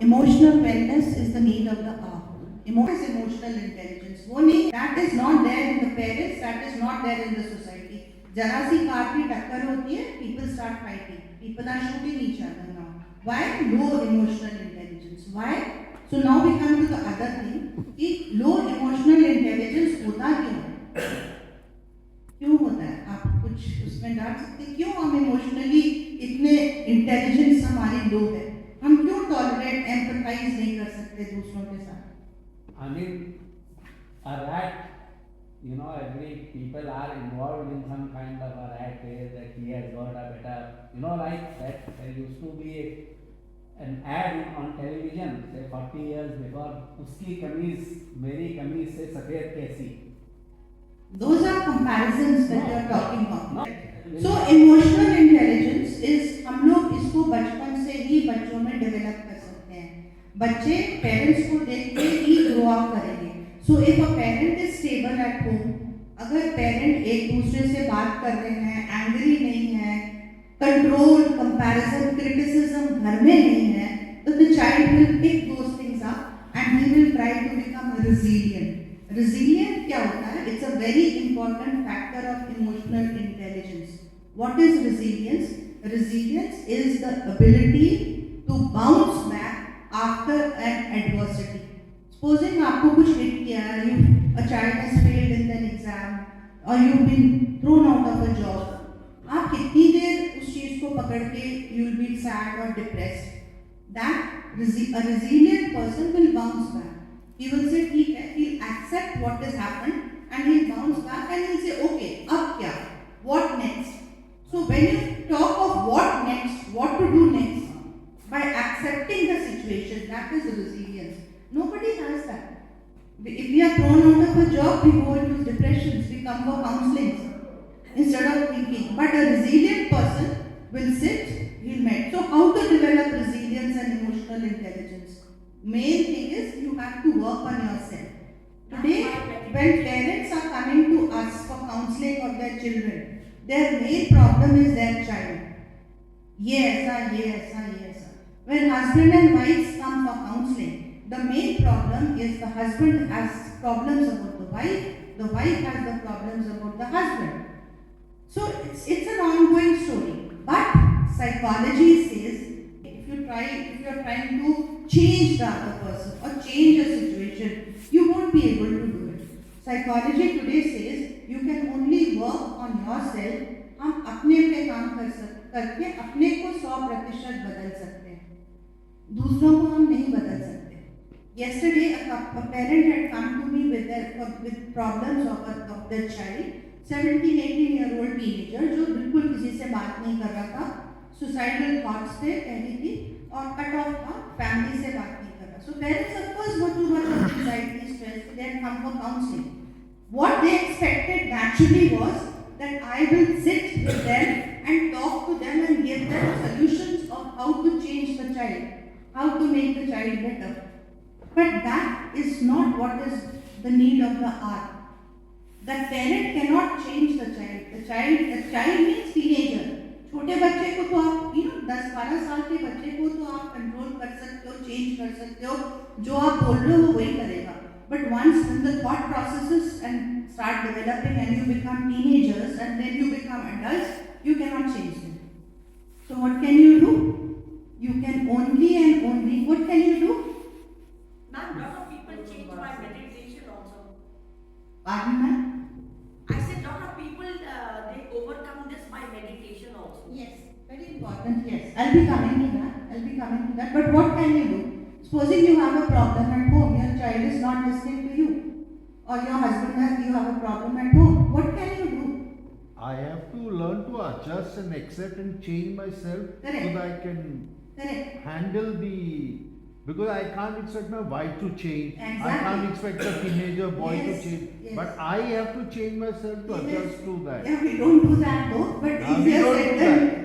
Emotional wellness is the need of the hour. Emotional intelligence. वो नहीं, that is not there in the parents, that is not there in the society. जरा सी car की टक्कर होती है, people start fighting. People are shooting each other now. Why? Low emotional intelligence. Why? So now we come to the other thing कि low emotional intelligence होता क्यों है? क्यों होता है? आप कुछ उसमें डाल सकते हैं? क्यों हम इमोशनली इतने इंटेलिजेंस हमारी लो है? हम क्यों टॉलरेट एम्पथाइज नहीं कर सकते दूसरों के साथ? I mean, a rat, you know, every people are involved in some kind of a rat race that he has got a better, you know, like that. There used to be an ad on television, say 40 years before, उसकी कमीज मेरी कमीज से सफेद कैसी. Those are comparisons that you are talking about. So emotional intelligence is हम लोग इसको बचपन से ही बच्चों में डेवलप कर सकते हैं. बच्चे पेरेंट्स को देख के ही ग्रो अप करेंगे. So if a parent is stable at home, अगर पेरेंट एक दूसरे से बात कर रहे हैं, एंग्री नहीं है, कंट्रोल, कंपैरिजन, क्रिटिसिज्म घर में नहीं है, तो the child will pick those things up and he will try to become resilient. Resilient क्या होता है? It's a very important factor of emotional intelligence. What is resilience? Resilience is the ability to bounce back after an adversity. Supposing आपको कुछ hit किया, a child has failed in an exam or you've been thrown out of a job. आप कितनी देर उस चीज को पकड़ के you will be sad or depressed. That a resilient person will bounce back. He will say ठीक है, he'll accept what has happened and he'll bounce back and he'll say okay, अब क्या? What next? So when you talk of what next, what to do next, by accepting the situation, that is resilience. Nobody has that. If we are thrown out of a job, we go into depressions, we come for counseling instead of thinking. But a resilient person will sit, he'll met. So how to develop resilience and emotional intelligence? Main thing is you have to work on yourself. Today, when parents are coming to us for counseling of their children, their main problem is their child. Yes. When husband and wives come for counseling, the main problem is the husband has problems about the wife has the problems about the husband. So it's an ongoing story. But psychology says if you are trying to change the other person or change a situation, you won't be able to do it. Psychology today says you can only work on yourself. हम अपने पे काम करके अपने को 100% बदल सकते हैं. दूसरों को हम नहीं बदल सकते. Yesterday a parent had come to me with problems of their child. 17-18-year-old teenager जो बिल्कुल किसी से बात नहीं कर रहा था, suicidal thoughts थे, कह रही थी और cut off था, family से बात नहीं कर रहा. So parents of course got too much of anxiety, stress, they had come for counseling. What they expected naturally was that I will sit with them and talk to them and give them solutions of how to change the child, how to make the child better. But that is not what is the need of the hour. The parent cannot change the child. The child means teenager. छोटे बच्चे को तो आप 10-12 साल के बच्चे को तो आप कंट्रोल कर सकते हो, चेंज कर सकते हो, जो आप बोल रहे हो वो वही करेगा. But once when the thought processes and start developing and you become teenagers and then you become adults, you cannot change them. So what can you do? You can only, what can you do? Ma'am, lot of people change by meditation also. Pardon, ma'am? I said lot of people they overcome this by meditation also. Yes, very important, yes. I'll be coming to that. But what can you do? Supposing you have a problem at home, your child is not listening to you, or your husband you have a problem at home, what can you do? I have to learn to adjust and accept and change myself. Correct. So that I can Correct. handle because I can't expect my wife to change. Exactly. I can't expect a teenager boy Yes, to change. yes. But I have to change myself to Yes. adjust to that. Yeah, we don't do that though, but We easier don't said do than that.